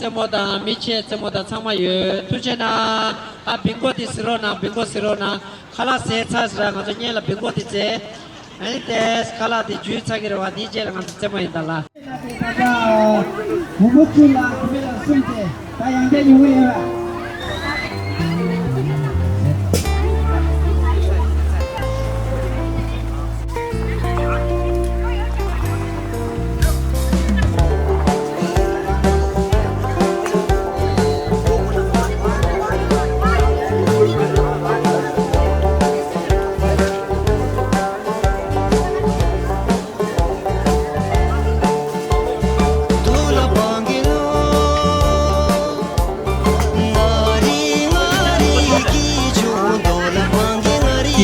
怎么的密切怎么的参与ทุกนะบิงโกติสโรนะบิงโกสิโรนะคาลาเซซ่าสระงั้นเนี่ยละบิงโกติเจไอ้เดสคาลาติจุดสักกี่วันนี้เจละงั้นจะไม่ได้ละ무엇이나 그배가 쓸때 다양하게 유해라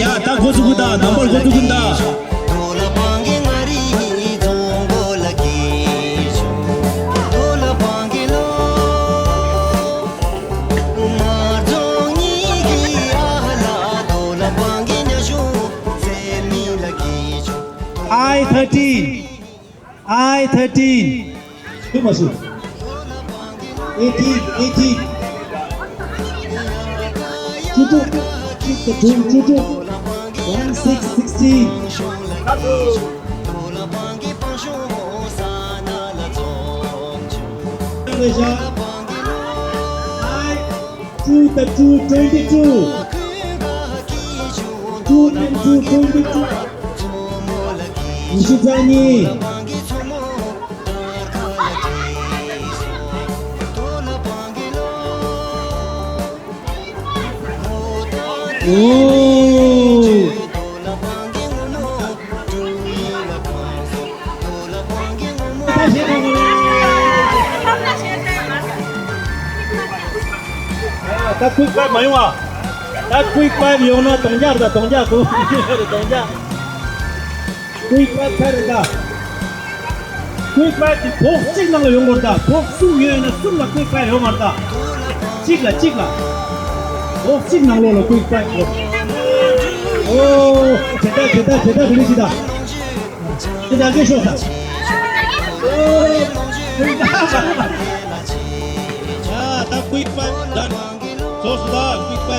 야, 다 고수구다. 넘벌 고수군다. I13. Too much. 18. Juju. 16. I 22. 22. 24니. 오. 다시 해보래. 딱 quick5 마용아. 딱 quick5 용나 동작이다. 동작. 동작. quick5 타르다. quick5 복식 나가 용거다. 복수 위에는 숨나 quick5 용거다. 찍라. 복식 나가로 quick5. 오, 제다 들리시다. 제다 안 계셔다. 자, 다 quick5 done. 좋습니다. quick5.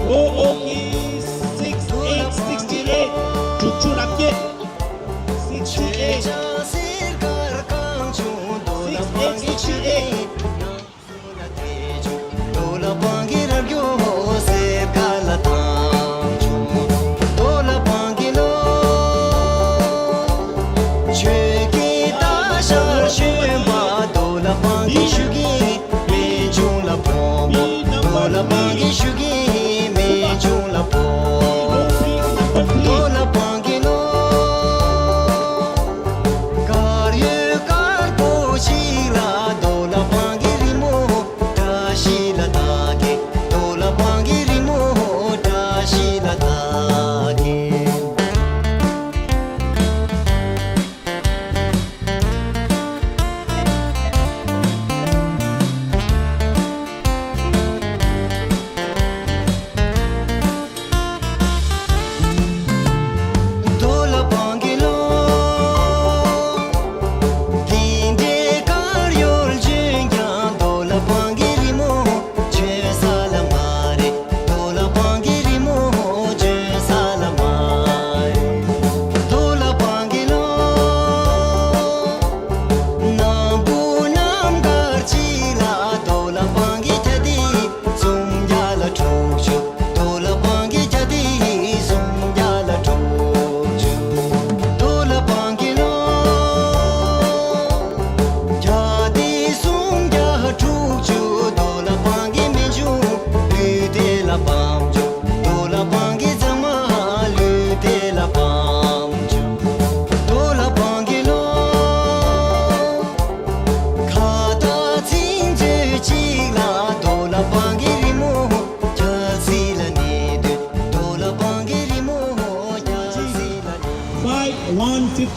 오, 68, 68. 쭉쭉 앞게. 68. 68.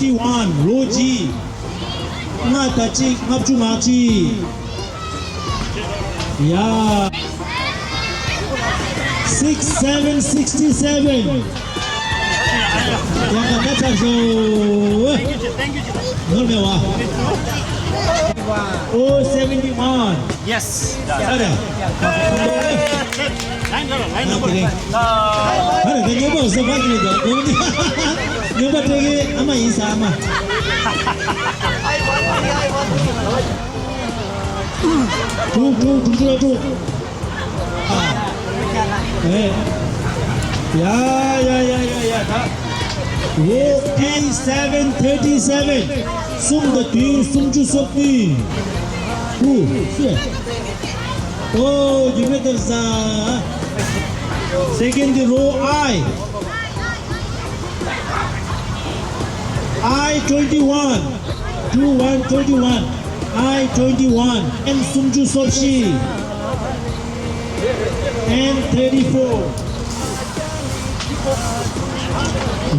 51 Roji Ngatachi Ngapchumachi Yeah 6767 Yang kata so Normewa Oh 71 Yes. Ada Line number. Ada kan nyoba sebab ni dah. Nyoba lagi ama isa ama. Tu. Ya. Wo A737 sum the tu sum chu sop ni. Sure. Oh, you better second row I21 21 I21 and Sumju Sopshi and 34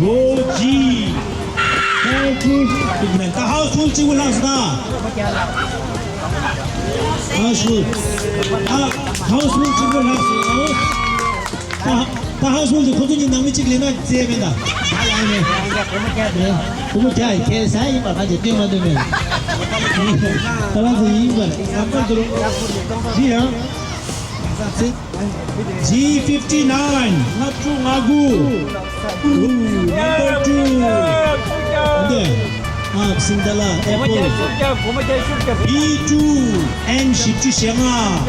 row G thank you the household G will last household G will last 다 하우스홀드 고든이 남미 찍으려면 제ben다. 아니네. 그거 잘 계산이만 가지 뛰어만들면. 따라서 이번 한번 들어. 지요. G59 납중하구. Number 2. 안돼. 신달라 애플. B2 and 10주 시행아.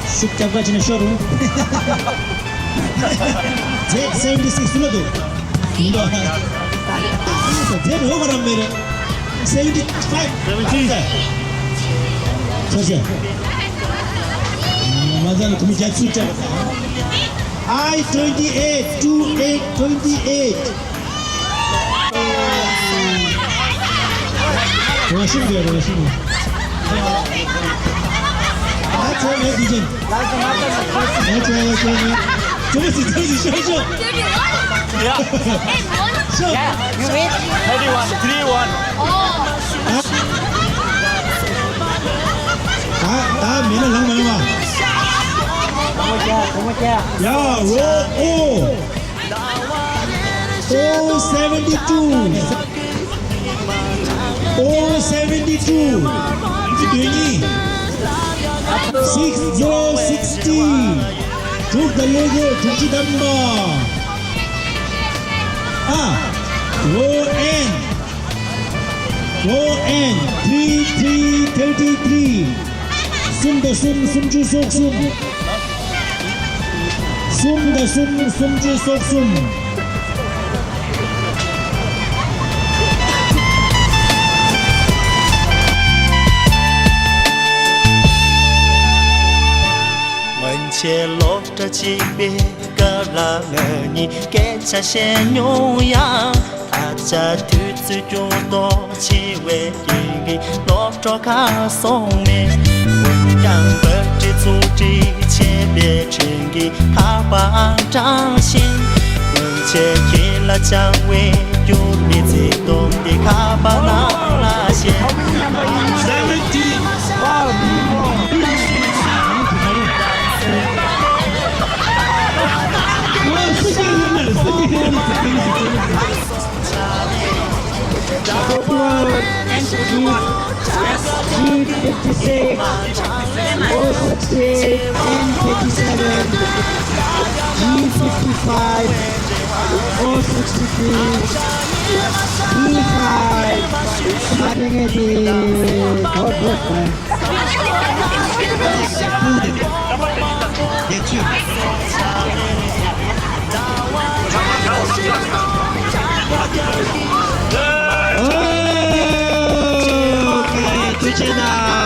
숙잡까지는 쇼룸. Z76로도 이거 제로 오거란 말이야 75 저지 맞아 그럼 제 숫자 I28 28 멋있네요 맞아요 디젠 맞아요 저것이 쇼. Yeah. 쇼. You wait. 31, 3-1. 다 면을 낭만해봐. 야, 로, O 72. 이게 되니? 6060. Took the logo, took it number. Row N 3333. Sumju sok sum. che lo ta chi be ka la ni ke cha she nyo ya a cha tu tsu jo do chi we yi lo cho ka song me yang be chi zu chi che be chen gi ka ba zhang xin che ki la chang we yu mi zi dong di ka ba na la xian 再见啦。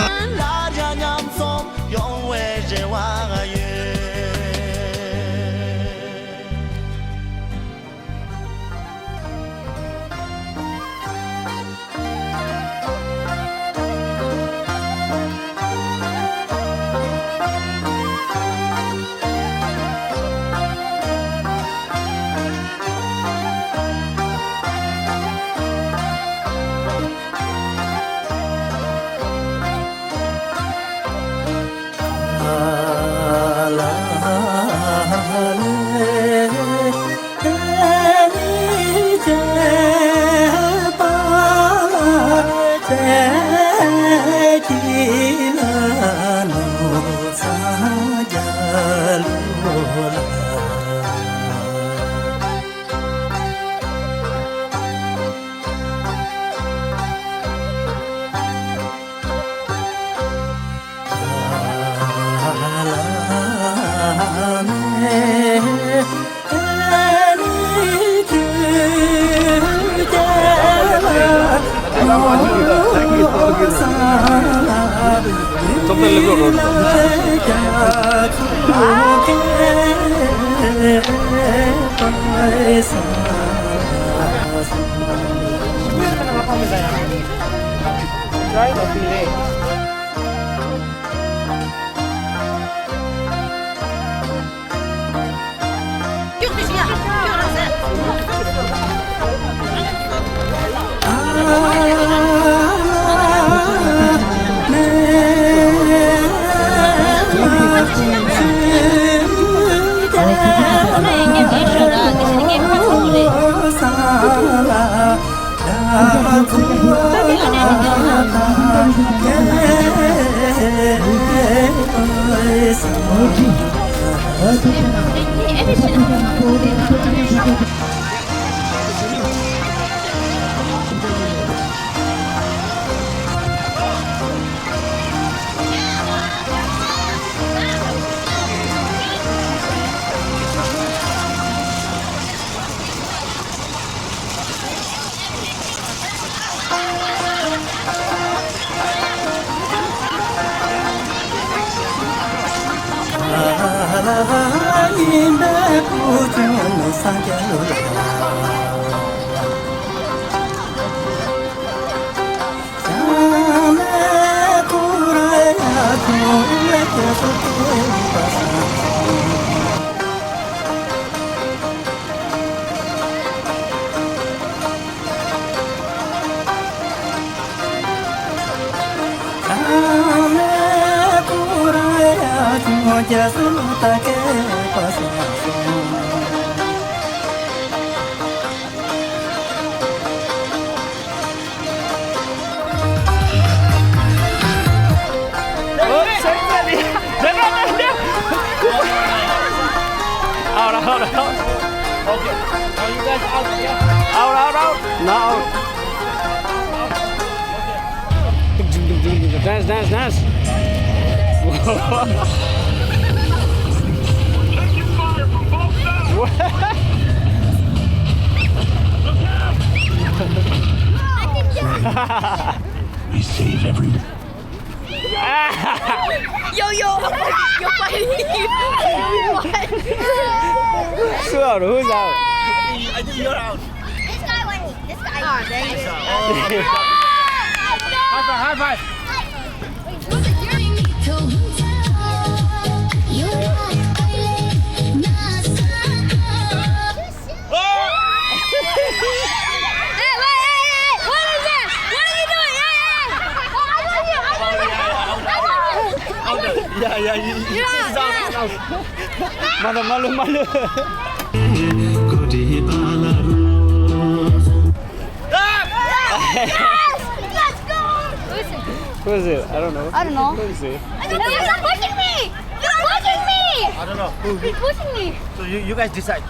Who is it? I don't know. I don't know. Who is it? You're not pushing me! You're pushing me! I don't know. He's pushing me! So you guys decide.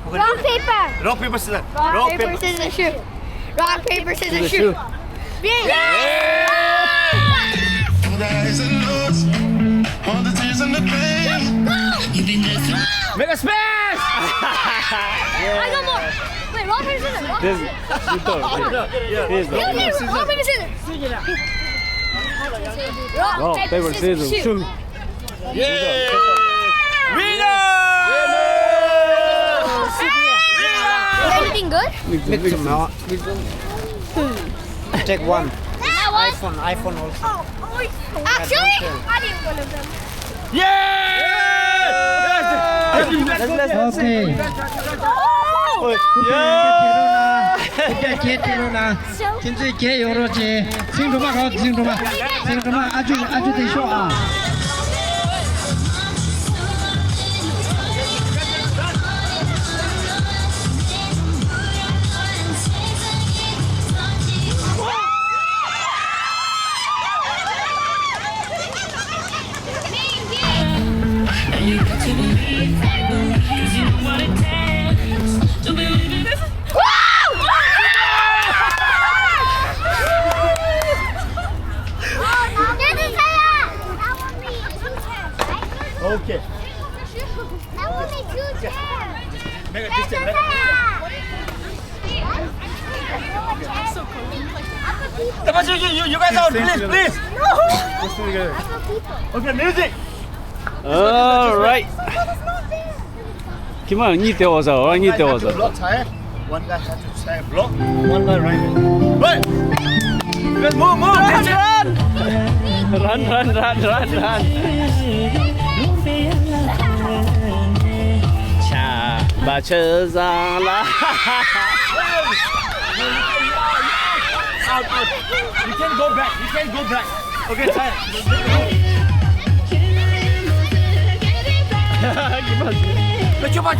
Rock, paper! Rock, paper, scissors. Rock, paper, scissors, shoot! Rock, paper, scissors, shoot! Make a smash! I got more! Wait, rock, paper, scissors! Rock, This paper, is scissors! Rock, paper, scissors! rock, paper, scissors, shoot. Winner! Is everything good? Mix them out. Take one. That was... iPhone also. Actually, I didn't go to them. 오케이. 이제 개 때로나 진짜 개 요러지 생도마 가 생도마 아주 대쇼 아 You guys out, please. Okay, music. All right. Come on, nhịp theo giờ, anh nhịp theo giờ. Block tie. One guy has to tie block. One guy right. Wait. Let's move. Run. Cha, bà chờ ra là. Out. You can't go back. Okay, tie. 봐.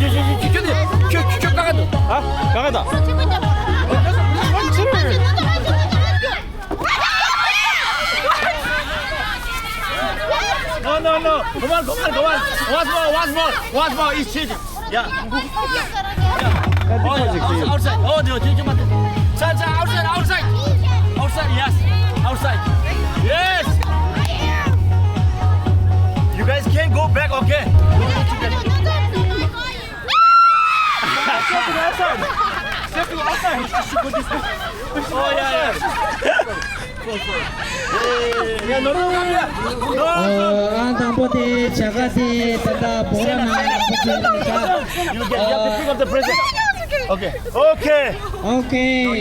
쭉 가가도. 아, 강하다. No. Come on. Once more. It's changing. Yeah. Outside. Oh, no. Outside. Yes. Outside. Yes. You guys can't go back, okay? Step outside. Oh, yeah. 안당보디 자가디 다다 보라나 You have to pick up the present. Okay. You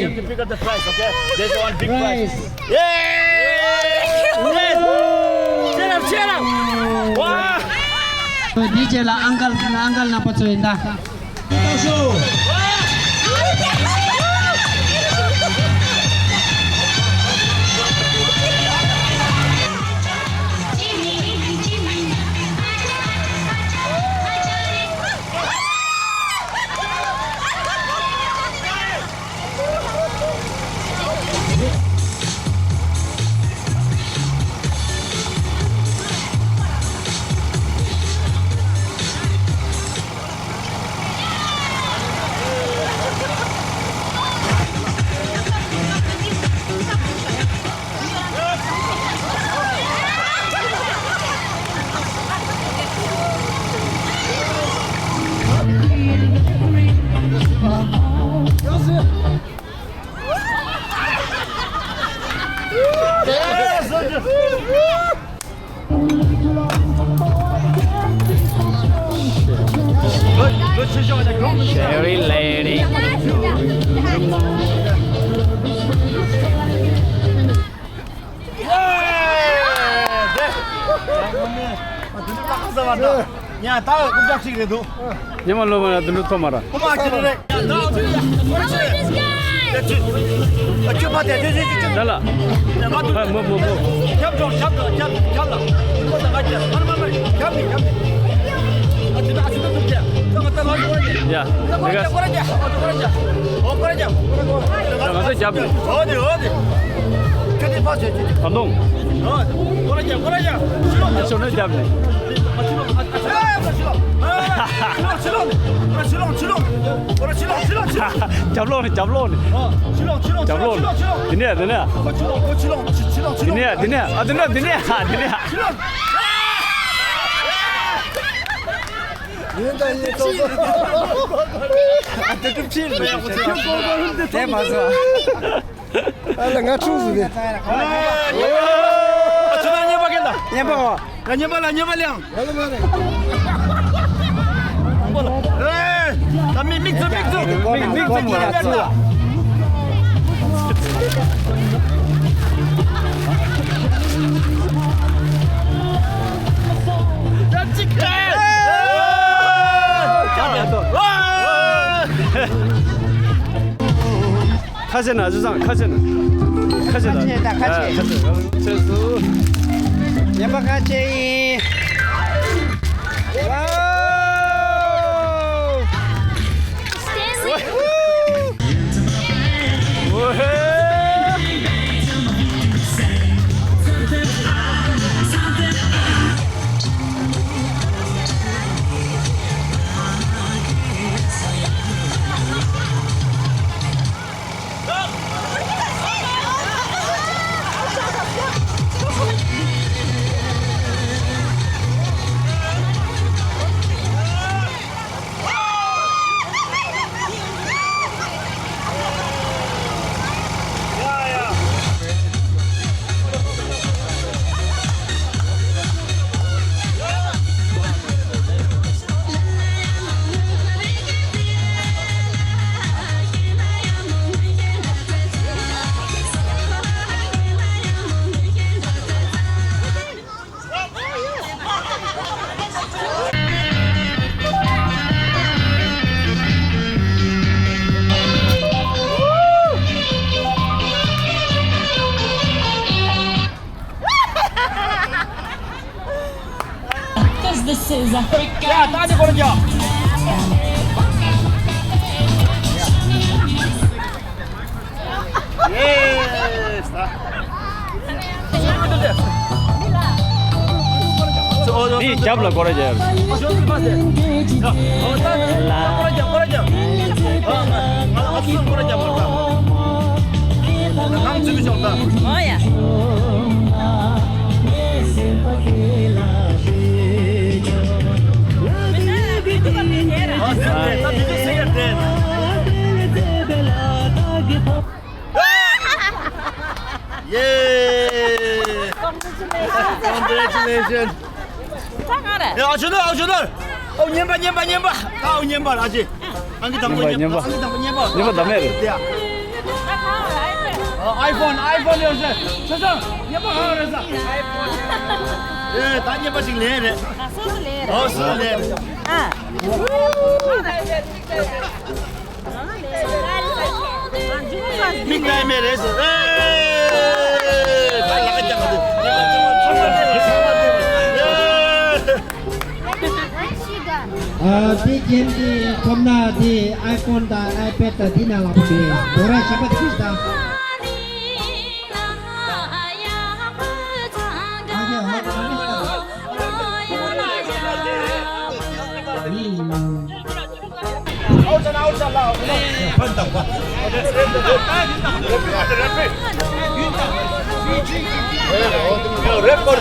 have to pick up the prize, okay? There's one big prize. Yay! Cheer up! Wow! 니제라 안갈 나빠져인다. Cherry lady. 야, 다 꼼짝지 그래도. Nhắm luôn mà tụi nó không mà ra. 고마워, 그래. 야, 나 어떻게? 그렇지. 쭉 받아. Đó là. 야, 맞도. Mua. 잡라. 이거 다 가자. 하나만. 잡니. 아주 높게. 저거다 넣어. Dạ. 내가 꺼내자. 꺼내자. 가서 잡네. 어디? 저기 봐줘. 감동. 꺼내자. 손을 잡네. Chọc luôn. Chọc luôn. Thế nè. Thế nè. 대 맞아. 내가 추수게. 전화 녀박겠다. 녀박. 녀발량. 나 믹스. 카세나 아주상 카세나. 철수. 녀박 같이. 야, 따지 버리죠. 예스. 니 잡라 거래자. 예. Congratulations. 야, 아주들. 년반. 년반 아직. 안기 담고 년반. 안기 담고 년반. 년반 담내. 야. 아이폰 요새. 세상 년반 하면서. 예, 단 년반씩 내래. 수술래. 빅타임에서. 빨리 나가자.ที่เกมที่คอมนาที่ไอโฟนตาไอแพดตาที่น่ารักดีโดราชับที่ตา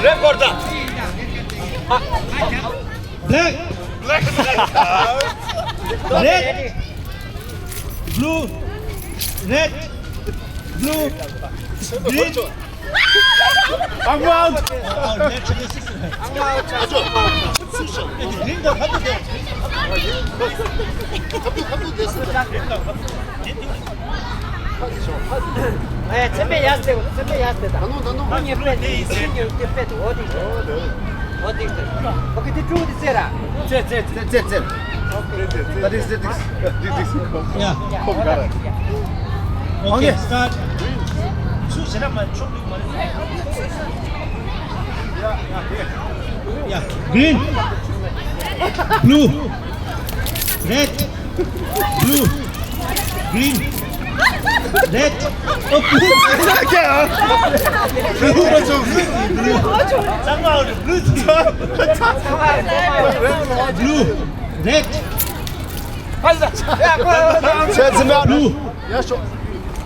랩거다. Black Red Blue Red Blue Green 방광. 선배 야스되고 선배 야스되다. 형이 빼, 생겨 빼 어디 어디 거기 뒤쪽에 있어라. That is this. Yeah Okay start Yeah Green Blue Red Blue Green Red Blue Red Blue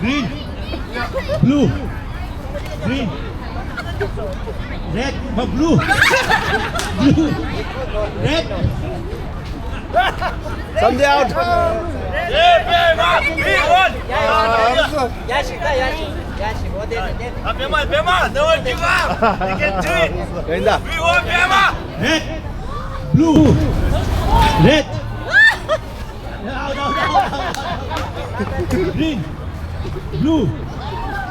Green Blue Green Red Blue Blue Red Sunday out. 야식다 야식 어디 배만 너를 기가. 이게 트윗. 된다. 위원 배만. Red Blue Red Green Blue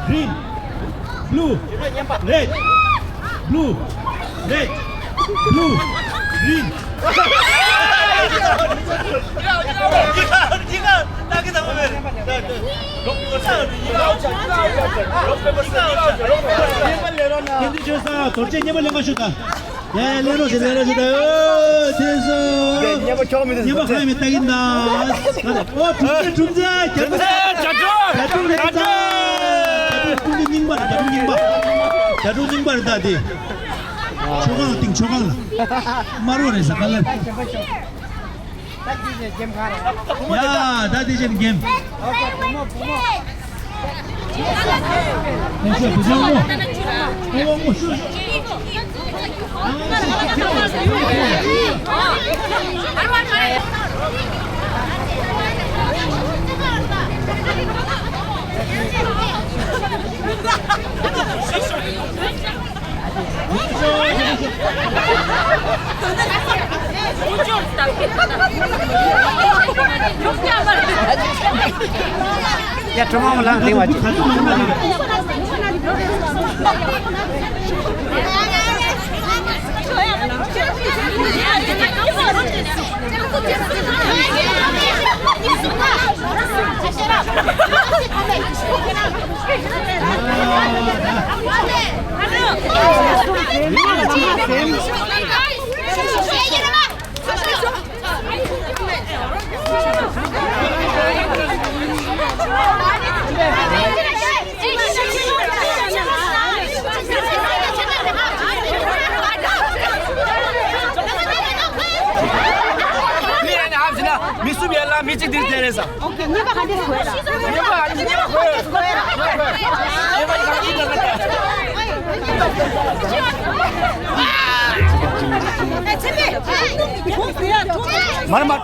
Green Blue Red Blue Red Blue Green 네가 나게 잡으면 견디셔서 돌째 녀벌 연가셨다 예 내려오세요 됐어 녀벌 처음이 됐어. 녀벌 가면 딱인다 중재 자존 다디 초강 마루에서 갈래 야 다디 좀 게임 야 조만간 랑 내와지. Guys, 미수비엘라 미직 디테레사. 오케이, 네가 가지고 거야. 네가 아니 네가 거야. 말말.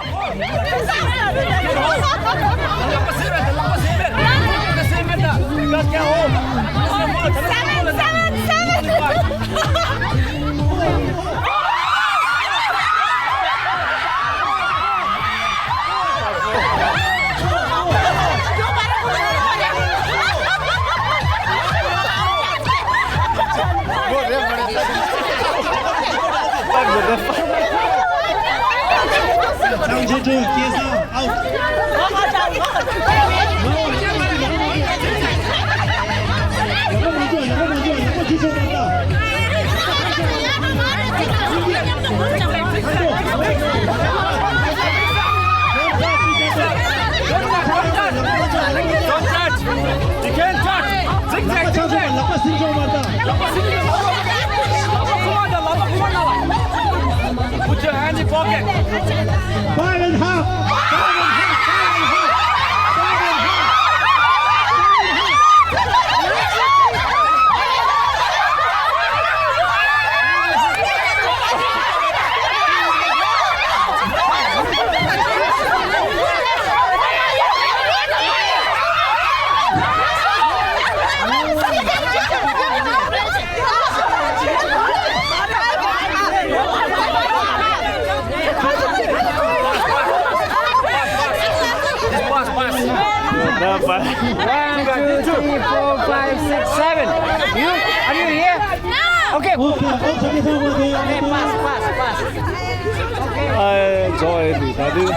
장제주 계산 아웃. 이거 뒤쳐간다. Don't touch. You can't touch. Zigzag, zigzag. 라파 신조 맞다. Put your hand in pocket. 5 and half. Dapat. 1, 2, 3, 4, 5, 6, 7. You? Are you here? Okay. 저기 상황에 Okay, pass. Ai, cho em thì ta đưa.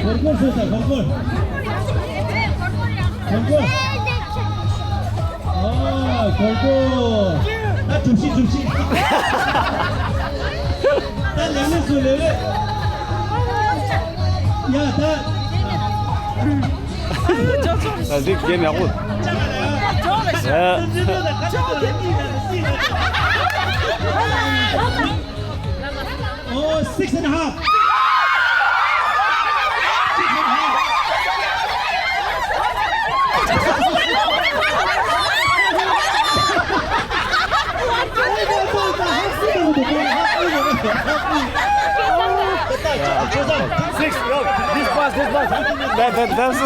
걸골 쏘자 걸골 걸골 나 줍시 나 내내 쏠래 야나 Aziz game yapın. Oh, 6 and a half. Six. Yo, this pass. That's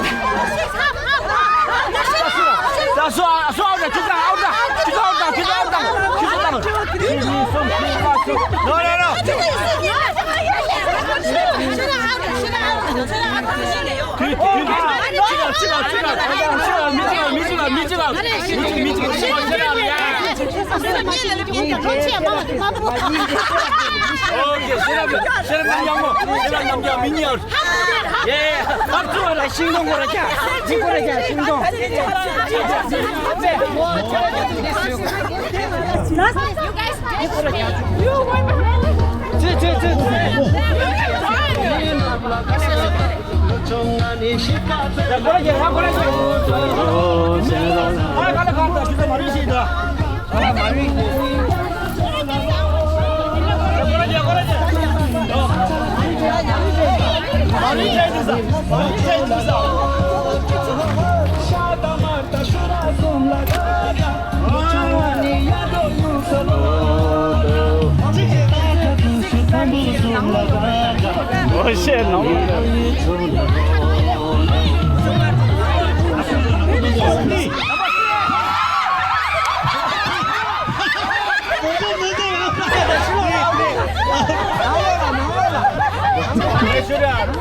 shit, no.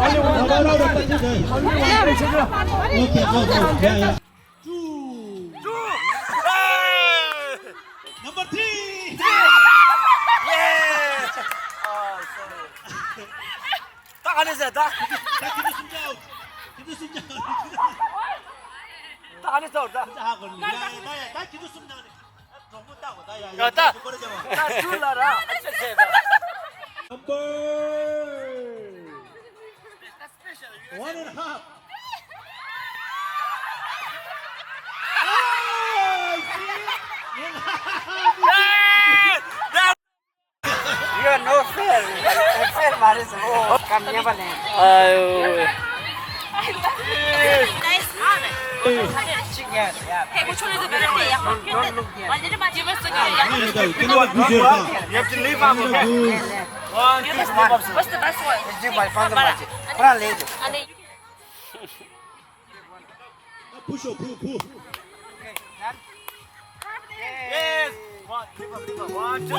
Only one. Okay, go. Yeah. Number 3. 딱 안에서 딱. 딱 안에서 딱. 야, 딱. 딱 줄라라. Number 1.5. 이거 no fair. fair 말해서 감냐 발래. 아유. 배고촌에서 그런데 약간 완전히 맞으면서 You have to leave out, okay? One, two, step up. What's the best one? 지금 말 방금 맞지? 그냥 레이드. 아니 Push. Yes. One, two.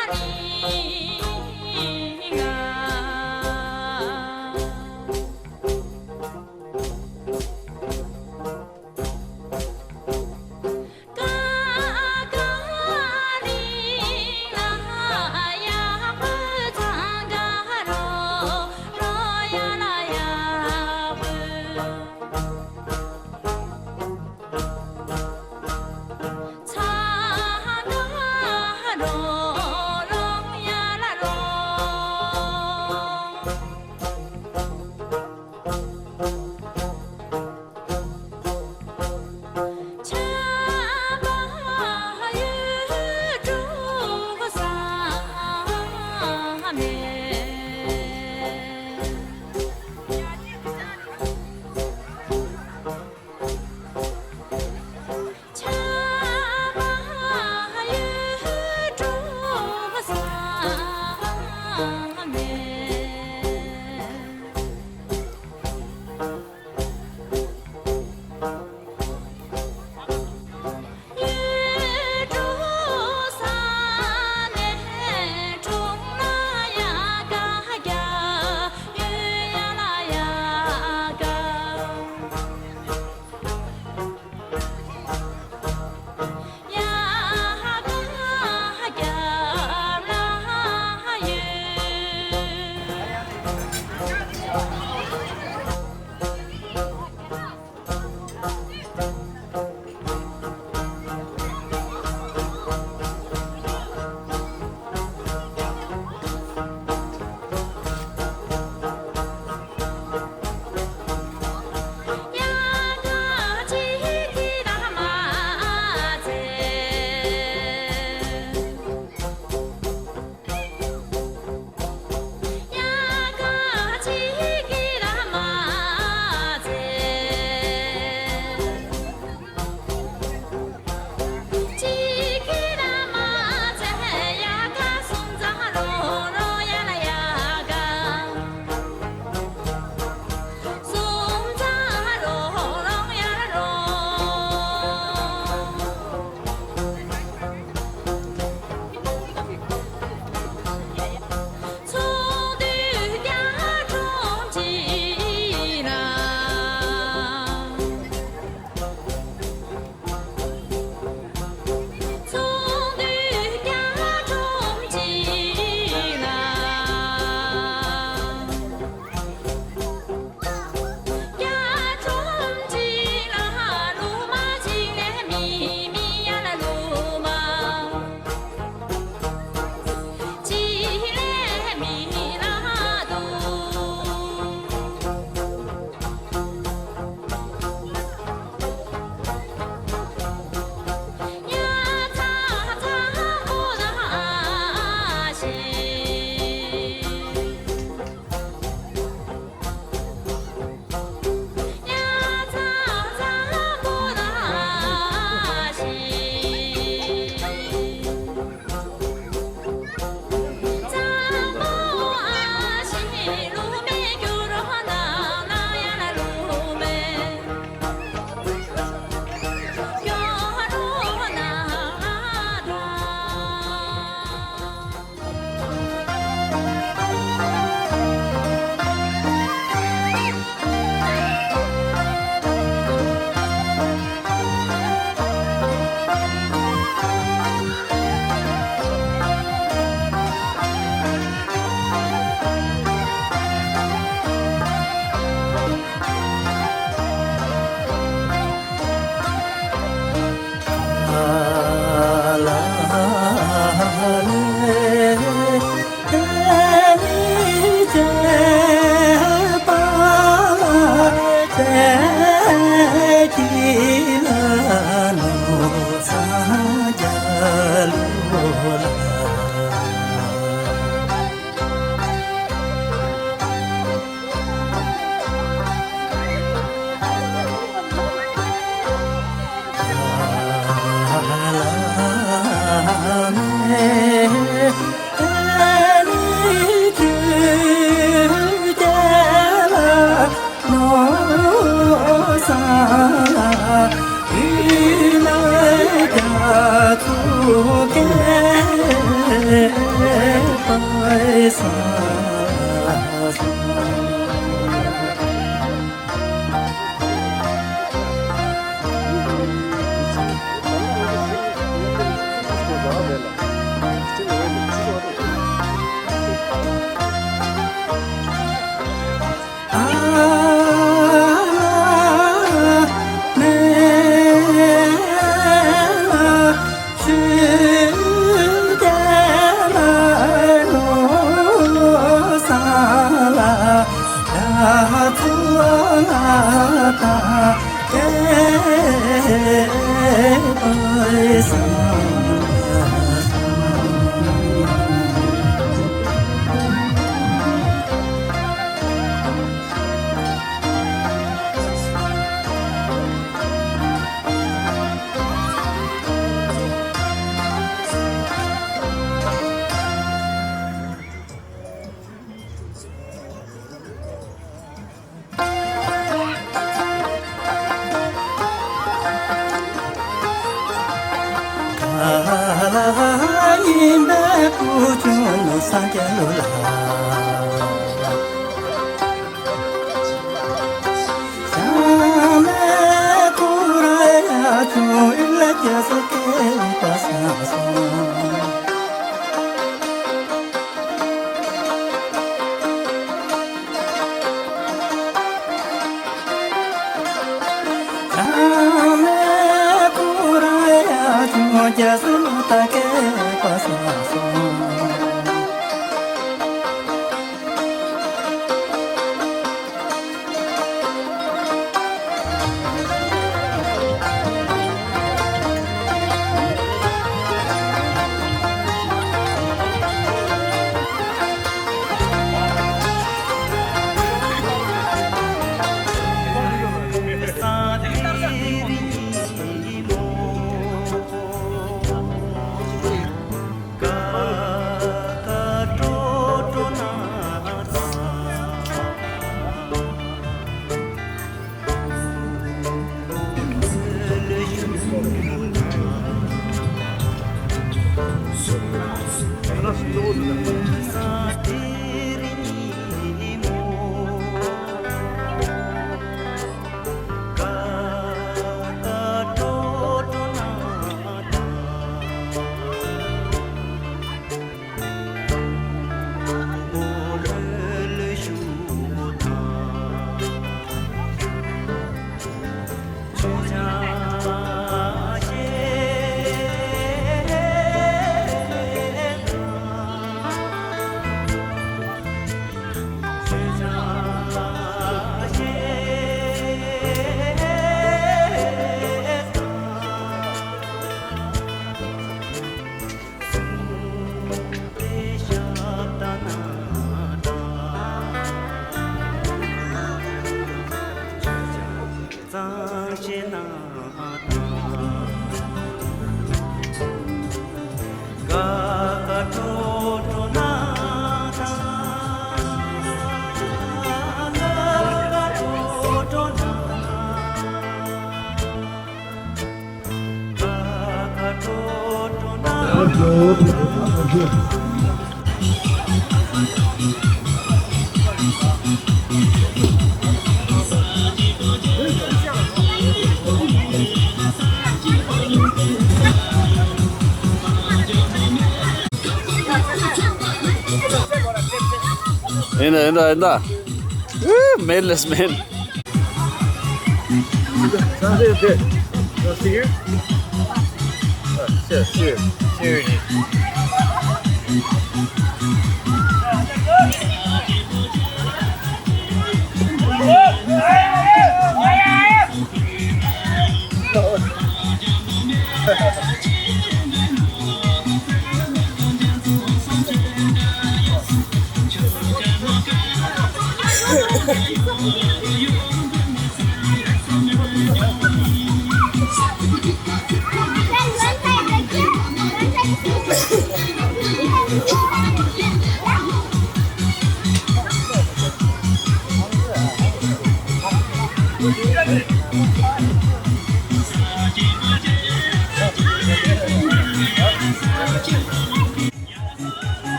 저들다가니 주주는 상계로라 자네 돌아야 주일래 계속해 가사서 자네 돌아야 주 계속하게 가사서 Enda. Medless man.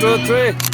2, 3.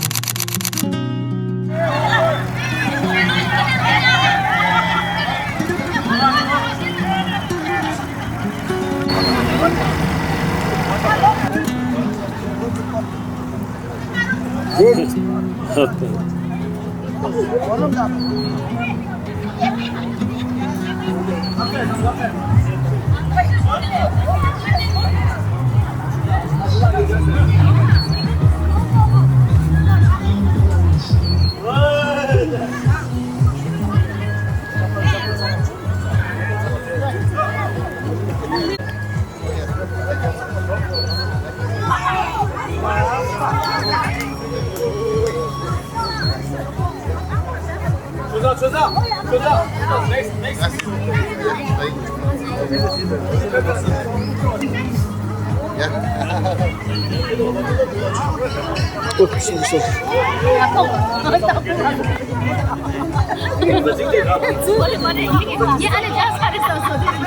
얘 안에 다 살았었어.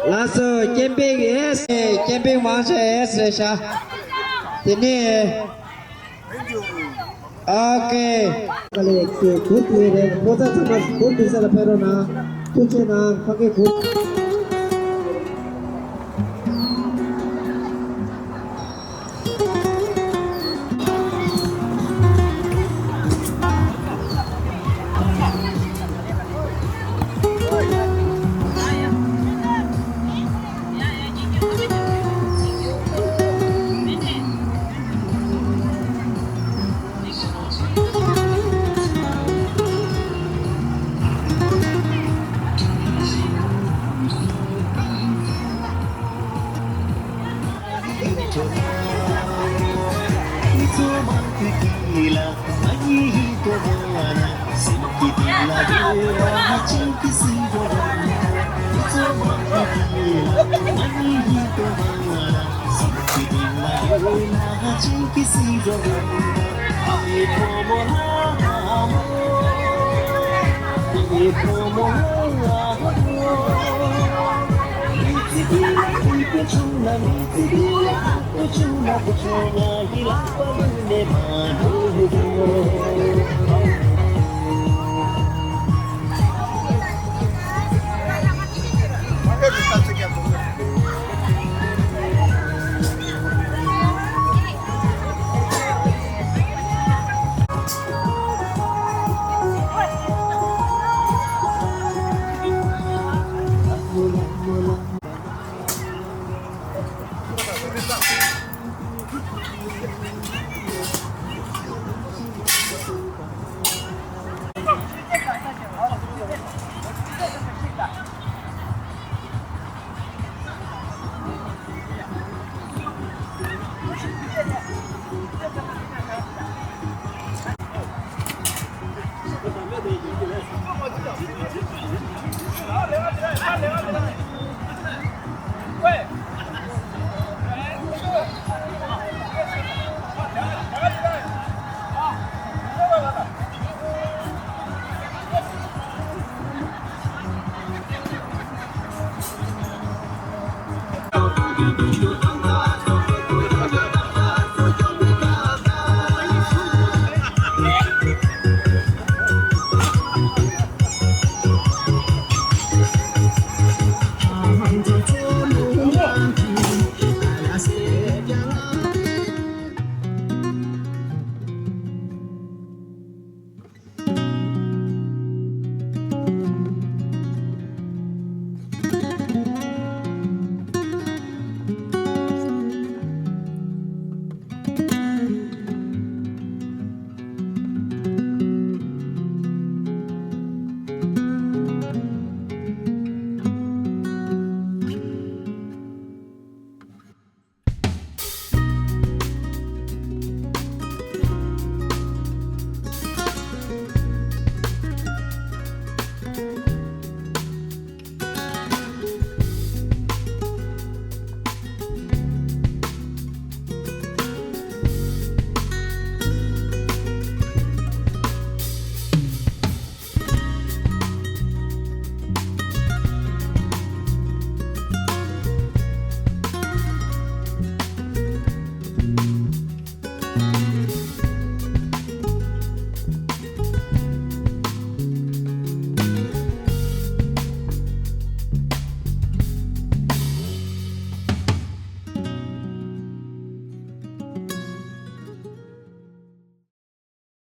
Lasso camping yes, camping master yes, Resha. Ini. Okay. Kalau good way, both of us good bisa dapat na, tujuh na, pakai good. Thank you.